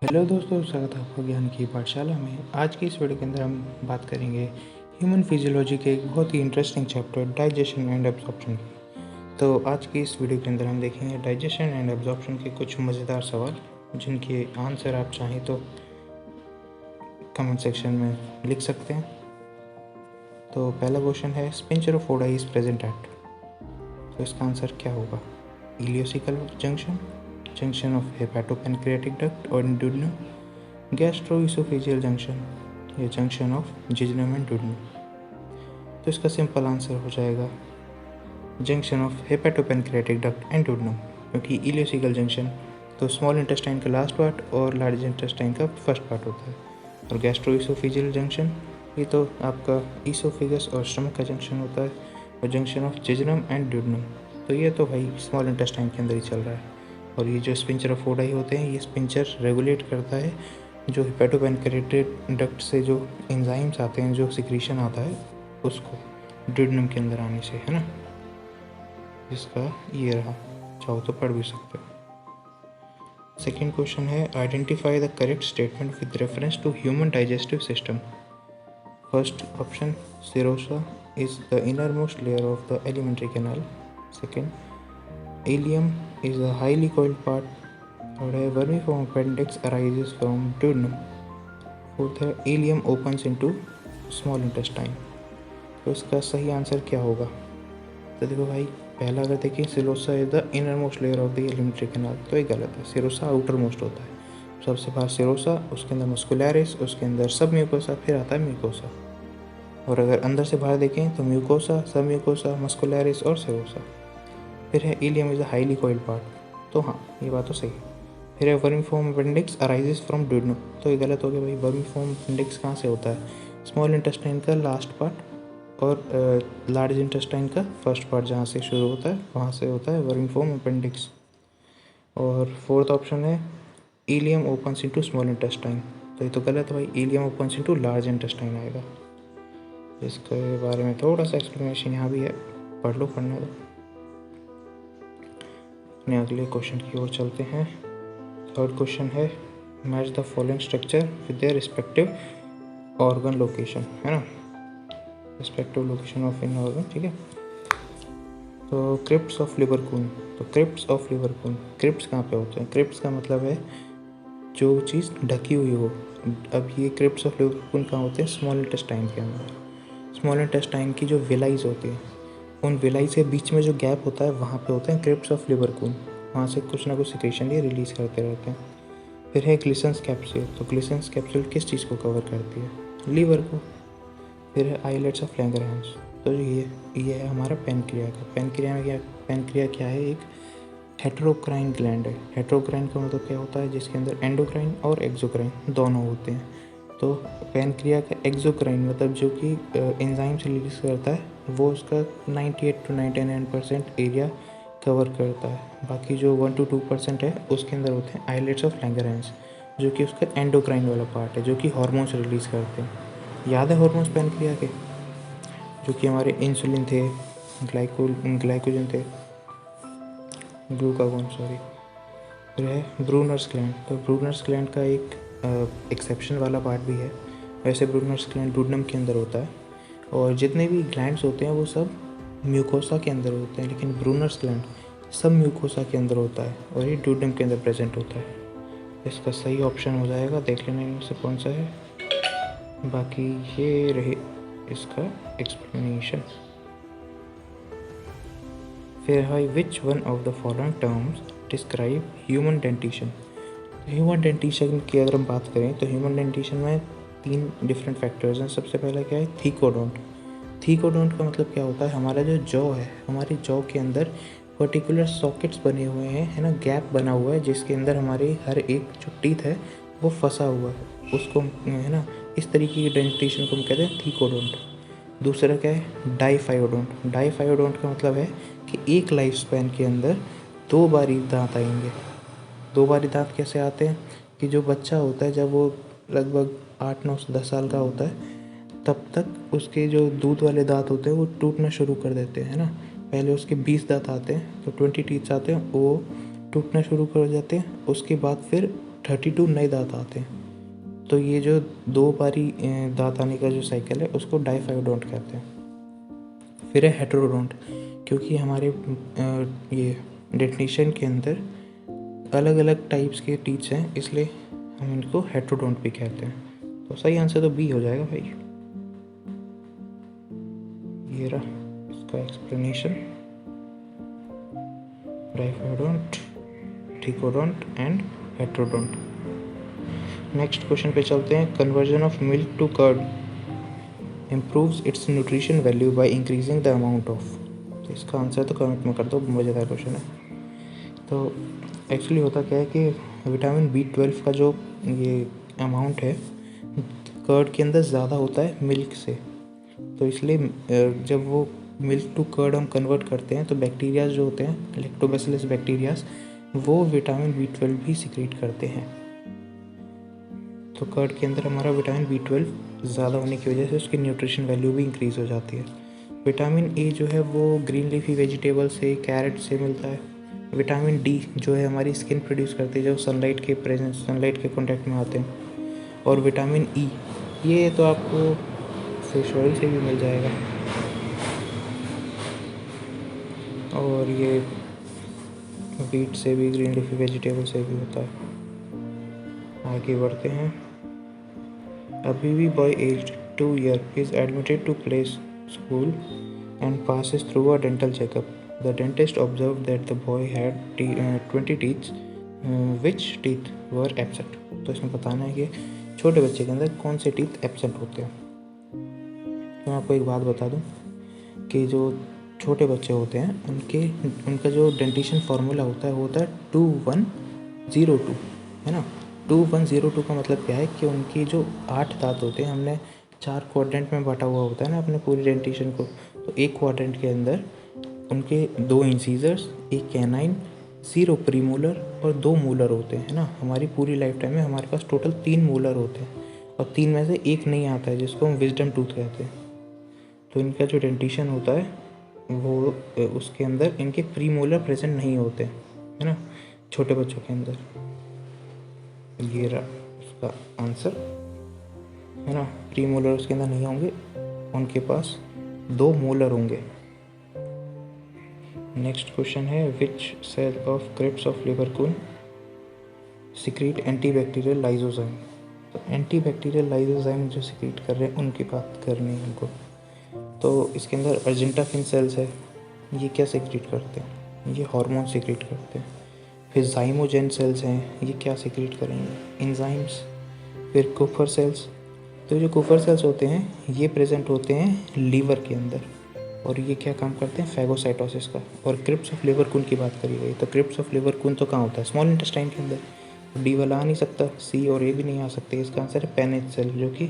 Hello दोस्तों, स्वागत है आपका ज्ञान की पाठशाला में। आज की इस वीडियो के अंदर हम बात करेंगे ह्यूमन फिजियोलॉजी के एक बहुत ही interesting chapter digestion and absorption की। तो आज की इस वीडियो के अंदर हम देखेंगे डाइजेशन एंड एब्जॉर्प्शन के कुछ मज़ेदार सवाल, जिनके आंसर आप चाहें तो कमेंट सेक्शन में लिख सकते हैं। तो पहला क्वेश्चन है, sphincter of Oddi is present at. तो इसका आंसर क्या होगा? Ileocecal junction, junction of hepatopancreatic duct और duodenum, गैस्ट्रोइसोफेजियल जंक्शन या junction of jejunum and duodenum। तो इसका सिंपल आंसर हो जाएगा junction of hepatopancreatic duct and duodenum, क्योंकि इलियोसिकल जंक्शन तो स्मॉल इंटेस्टाइन का लास्ट पार्ट और लार्ज इंटेस्टाइन का फर्स्ट पार्ट होता है, और गैस्ट्रोइसोफेजियल जंक्शन ये तो आपका ईसोफेगस और स्टमक का जंक्शन होता है, और junction of jejunum and duodenum तो ये तो भाई स्मॉल इंटेस्टाइन के अंदर ही चल रहा है। और ये जो स्पिंचर ऑफ ओडा होते हैं, ये स्पिंचर रेगुलेट करता है जो हेपेटोपेनक्रियाटिक डक्ट से जो एंजाइम्स आते हैं, जो सिक्रीशन आता है उसको duodenum के अंदर आने से, है ना। इसका ये रहा, चाहो तो पढ़ भी सकते हो। सेकेंड क्वेश्चन है, identify the correct statement with reference to human digestive system. First option, serosa is the innermost layer of the alimentary canal. Second, ileum is a highly coiled part. Third है, vermiform appendix arises from duodenum. Fourth है, ileum opens into small intestine. तो इसका सही answer क्या होगा? तो देखो भाई, पहला अगर देखें, serosa is the innermost layer of the alimentary canal, तो ये गलत है। सिरोसा आउटर मोस्ट होता है, सबसे बाहर सिरोसा, उसके अंदर मस्कुलैरिस, उसके अंदर सब म्यूकोसा, फिर आता है म्यूकोसा। और अगर अंदर से बाहर देखें तो म्यूकोसा, सब म्यूकोसा, मस्कुलैरिस और सिरोसा। फिर है, ilium is a highly coiled part. तो हाँ, ये बात तो सही है। फिर है, vermiform appendix arises from duodenum। तो ये गलत हो गया भाई। वर्मीफॉर्म अपेंडिक्स कहाँ से होता है? स्मॉल इंटेस्टाइन का लास्ट पार्ट और लार्ज इंटेस्टाइन का फर्स्ट पार्ट, जहाँ से शुरू होता है वहाँ से होता है वर्मीफॉर्म अपेंडिक्स। और फोर्थ ऑप्शन है, ileum opens into small intestine. तो ये तो गलत है भाई, ileum opens into large intestine आएगा। इसके बारे में थोड़ा सा एक्सप्लेनेशन यहाँ भी है, पढ़ लो, पढ़ने दो। अपने अगले क्वेश्चन की ओर चलते हैं। थर्ड क्वेश्चन है, match the following structure with their respective organ location, है ना, respective location of in organ, ठीक है। तो क्रिप्ट्स ऑफ लिवरकून, तो क्रिप्ट्स ऑफ लिवरकून, क्रिप्ट्स कहाँ पे होते हैं? क्रिप्ट्स का मतलब है जो चीज़ ढकी हुई हो। अब ये क्रिप्ट्स ऑफ लिवरकून कहाँ होते हैं? स्मॉल इंटेस्टाइन के अंदर। स्मॉल इंटेस्टाइन की जो विलाइज होती है, उन विलाइज के बीच में जो गैप होता है, वहाँ पे होते हैं क्रिप्ट्स ऑफ लिवरकून। वहाँ से कुछ ना कुछ सिक्रेशन ये रिलीज़ करते रहते हैं। फिर है ग्लिसन्स कैप्सूल, तो ग्लिसन्स कैप्सूल किस चीज़ को कवर करती है? लीवर को। फिर है आइलेट्स ऑफ लैंगरहैंस, तो ये है हमारा पेनक्रिया का। पेनक्रिया में क्या, पेनक्रिया क्या है? एक हेटेरोक्राइन ग्लैंड है। हेटेरोक्राइन का मतलब क्या होता है? जिसके अंदर एंडोक्राइन और एक्सोक्राइन दोनों होते हैं। तो पेनक्रिया का एक्सोक्राइन मतलब जो कि एंजाइम से रिलीज करता है, वो उसका 98 to 99% एरिया कवर करता है। बाकी जो 1 to 2% है, उसके अंदर होते हैं आइलेट्स ऑफ लैंगरहैंस, जो कि उसका एंडोक्राइन वाला पार्ट है, जो कि हार्मोन्स रिलीज़ करते हैं। याद है हार्मोन्स पेनक्रिया के, जो कि हमारे इंसुलिन थे, ग्लाइकोजन थे, ग्लूकागोन, सॉरी। फिर है ब्रूनर्स ग्लैंड, तो ब्रूनर्स ग्लैंड का एक एक्सेप्शन वाला पार्ट भी है। वैसे ब्रूनर्स ग्लैंड duodenum के अंदर होता है, और जितने भी ग्लैंड्स होते हैं वो सब म्यूकोसा के अंदर होते हैं, लेकिन ब्रूनर्स ग्लैंड सब म्यूकोसा के अंदर होता है, और ये duodenum के अंदर प्रेजेंट होता है। इसका सही ऑप्शन हो जाएगा, देख लेना इनमें से कौन सा है। बाकी ये रहे इसका एक्सप्लेनेशन। फिर है, which one of the following terms describe human dentition. Human dentition की अगर हम बात करें तो ह्यूमन डेंटिशन में 3 डिफरेंट फैक्टर्स हैं। सबसे पहला क्या है? थीकोडोंट। थीकोडोंट का मतलब क्या होता है? हमारा जो जॉ है, हमारी जॉ के अंदर पर्टिकुलर सॉकेट्स बने हुए हैं, है ना, गैप बना हुआ है, जिसके अंदर हमारे हर एक जो टीथ है वो फंसा हुआ है, उसको, है ना, इस तरीके की डेंटिशन को हम कहते हैं थीकोडोंट। दूसरा क्या है? डाईफायोडोंट। डाईफायोडोंट का मतलब है कि एक लाइफ स्पैन के अंदर 2 बारी दांत आएंगे। 2 बारी दांत कैसे आते हैं? कि जो बच्चा होता है, जब वो लगभग 8, 9, 10 साल का होता है, तब तक उसके जो दूध वाले दांत होते हैं वो टूटना शुरू कर देते हैं, है ना। पहले उसके 20 दांत आते हैं, तो 20 टीथ आते हैं, वो टूटना शुरू कर जाते हैं। उसके बाद फिर 32 नए दांत आते हैं। तो ये जो 2 बारी दांत आने का जो साइकिल है उसको डाइफाइडोंट कहते हैं। फिर है हेटेरोडोंट, क्योंकि हमारे ये डेंटिशन के अंदर अलग अलग टाइप्स के टीथ्स हैं, इसलिए हम इनको हेटेरोडोंट भी कहते हैं। तो सही आंसर तो बी हो जाएगा भाई। ये रहा इसका explanation, diphyodont, thecodont and heterodont. Next question पे चलते हैं। Conversion of milk to curd improves its nutrition value by increasing the amount of. तो इसका आंसर तो कमेंट में कर दो, मज़ेदार क्वेश्चन है। तो एक्चुअली होता क्या है कि विटामिन B12 का जो ये अमाउंट है कर्ड के अंदर ज़्यादा होता है मिल्क से। तो इसलिए जब वो मिल्क टू कर्ड हम कन्वर्ट करते हैं तो बैक्टीरियाज जो होते हैं, लैक्टोबैसिलस बैक्टीरियाज, वो विटामिन B12 भी सिक्रीट करते हैं। तो कर्ड के अंदर हमारा विटामिन B12 ज़्यादा होने की वजह से उसकी न्यूट्रिशन वैल्यू भी इंक्रीज़ हो जाती है। विटामिन ए जो है वो ग्रीन लीफी वेजिटेबल से, कैरेट से मिलता है। विटामिन डी जो है हमारी स्किन प्रोड्यूस करती है, जो सनलाइट के कॉन्टैक्ट में आते हैं। और विटामिन ई ये तो आपको फिश ऑयल से भी मिल जाएगा, और ये वीट से भी, ग्रीन लीफी वेजिटेबल से भी होता है। आगे बढ़ते हैं। A baby boy aged 2 years is admitted to play school and passes through a dental checkup. The dentist observed that the boy had 20 teeth. Which teeth were absent? तो इसमें बताना है कि छोटे बच्चे के अंदर कौन से टीथ एब्सेंट होते हैं। तो मैं आपको एक बात बता दूं कि जो छोटे बच्चे होते हैं उनका जो डेंटिशन फार्मूला होता है 2102, है ना। 2102 का मतलब क्या है कि उनकी जो 8 दांत होते हैं, हमने 4 क्वाड्रेंट में बांटा हुआ होता है ना अपने पूरी डेंटिशन को। तो एक क्वाड्रेंट के अंदर उनके 2 इंसीजर्स, 1 कैनाइन, 0 प्रीमोलर और 2 मोलर होते हैं, ना। हमारी पूरी लाइफ टाइम में हमारे पास टोटल 3 मोलर होते हैं, और 3 में से 1 नहीं आता है, जिसको हम विजडम टूथ कहते हैं। तो इनका जो डेंटिशन होता है वो उसके अंदर इनके प्रीमोलर प्रेजेंट नहीं होते, है ना, छोटे बच्चों के अंदर। ये रहा उसका आंसर, है ना। प्रीमोलर उसके अंदर नहीं होंगे, उनके पास 2 मोलर होंगे। नेक्स्ट क्वेश्चन है, which cell of crypts of Lieberkuhn secrete antibacterial lysozyme. तो एंटीबैक्टीरियल लाइसोजाइम जो सिक्रीट कर रहे हैं उनकी बात करनी है हमको। तो इसके अंदर अर्जेंटाफिन सेल्स है, ये क्या सिक्रीट करते हैं, ये हार्मोन सिक्रीट करते हैं। फिर जाइमोजेन सेल्स हैं, ये क्या सिक्रीट करेंगे, एंजाइम्स। फिर कुफर सेल्स, तो जो कुफर सेल्स होते हैं ये प्रेजेंट होते हैं लीवर के अंदर, और ये क्या काम करते हैं, फैगोसाइटोसिस का। और क्रिप्स ऑफ लिवरकून की बात करी गई, तो क्रिप्स ऑफ लिवरकून तो कहाँ होता है, स्मॉल इंटेस्टाइन के अंदर। डी वाला आ नहीं सकता, सी और ए भी नहीं आ सकते। इसका आंसर है पेनेज सेल, जो कि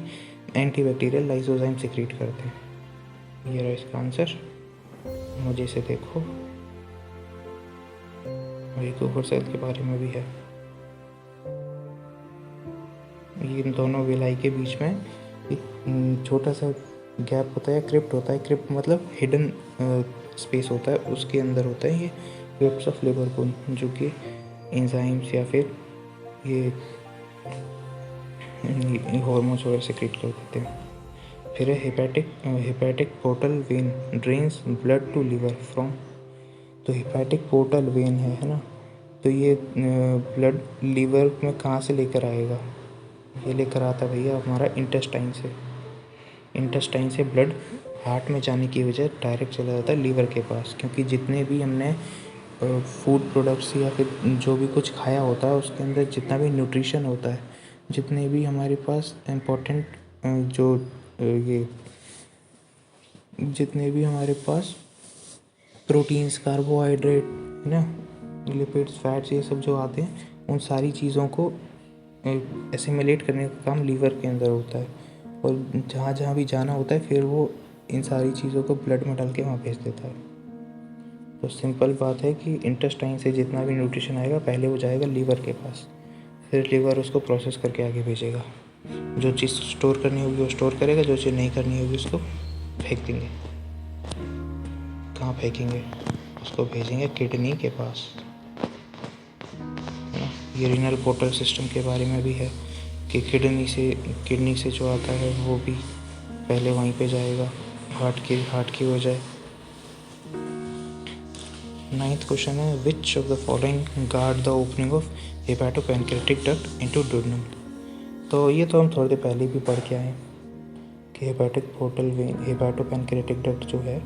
एंटीबैक्टीरियल लाइसोजाइम सिक्रीट करते हैं। ये रहा इसका आंसर, मुझे इसे देखो। और ये कुफर सेल के बारे में भी है। ये इन दोनों विलाई के बीच में एक छोटा सा गैप होता है, क्रिप्ट होता है। क्रिप्ट मतलब हिडन स्पेस होता है, उसके अंदर होता है ये क्रिप्स ऑफ लिवरकून, जो कि एंजाइम्स या फिर ये हार्मोन्स वगैरह सिक्रीट कर देते हैं। फिर है hepatic portal vein drains blood to liver from. तो हेपेटिक पोर्टल वेन है ना, तो ये ब्लड लीवर में कहाँ से लेकर आएगा, ये लेकर आता है भैया हमारा इंटेस्टाइन से। इंटेस्टाइन से ब्लड हार्ट में जाने की वजह डायरेक्ट चला जाता है लीवर के पास, क्योंकि जितने भी हमने फूड प्रोडक्ट्स या फिर जो भी कुछ खाया होता है उसके अंदर जितना भी न्यूट्रिशन होता है, जितने भी हमारे पास इम्पोर्टेंट जो ये जितने भी हमारे पास प्रोटीन्स, कार्बोहाइड्रेट, है ना, लिपिड्स, फैट्स, ये सब जो आते हैं, उन सारी चीज़ों को एसिमिलेट करने का काम लीवर के अंदर होता है। और जहाँ जहाँ भी जाना होता है फिर वो इन सारी चीज़ों को ब्लड में डाल के वहाँ भेज देता है। तो सिंपल बात है कि इंटेस्टाइन से जितना भी न्यूट्रिशन आएगा पहले वो जाएगा लीवर के पास, फिर लीवर उसको प्रोसेस करके आगे भेजेगा। जो चीज़ स्टोर करनी होगी वो स्टोर करेगा, जो चीज़ नहीं करनी होगी उसको फेंक देंगे। कहाँ फेंकेंगे, उसको भेजेंगे किडनी के पास, ये रीनल पोर्टल सिस्टम के बारे में भी है कि किडनी से जो आता है वो भी पहले वहीं पे जाएगा, हार्ट की हो जाए। 9th क्वेश्चन है which of the following guard the opening of hepatopancreatic duct into duodenum. तो ये तो हम थोड़ी देर पहले भी पढ़ के आए कि हेपाटोपैनक्रेटिक डक्ट जो है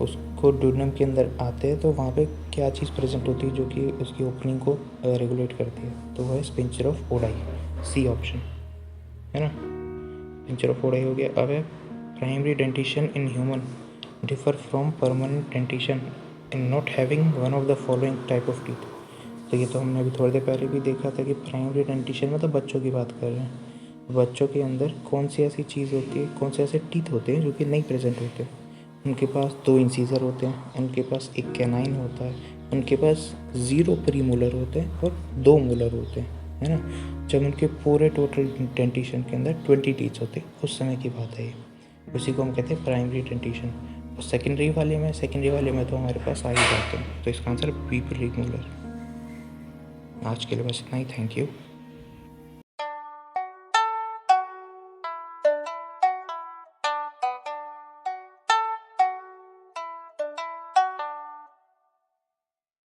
उसको डुओडेनम के अंदर आते हैं तो वहाँ पे क्या चीज़ प्रेजेंट होती है जो कि उसकी ओपनिंग को रेगुलेट करती है, तो वो है sphincter of Oddi, C option है ना। स्पिंचर ऑफ ओडाई हो गया। अब है primary dentition in human differ from permanent dentition in not having one of the following type of teeth. तो ये तो हमने अभी थोड़ी देर पहले भी देखा था कि प्राइमरी डेंटिशन में तो बच्चों की बात कर रहे हैं। बच्चों के अंदर कौन सी ऐसी चीज़ होती है, कौन से ऐसे टीथ होते हैं जो कि नहीं प्रेजेंट होते। उनके पास 2 इंसीजर होते हैं, उनके पास एक कैनाइन होता है, उनके पास 0 प्रीमोलर होते हैं और 2 मोलर होते हैं, है ना। जब उनके पूरे टोटल डेंटिशन के अंदर 20 टीथ होते हैं उस समय की बात है ये। उसी को हम कहते हैं प्राइमरी डेंटिशन। और सेकेंडरी वाले में तो हमारे पास आ ही जाते हैं, तो इसका आंसर बी प्रीमोलर। आज के लिए बस इतना ही। Thank you.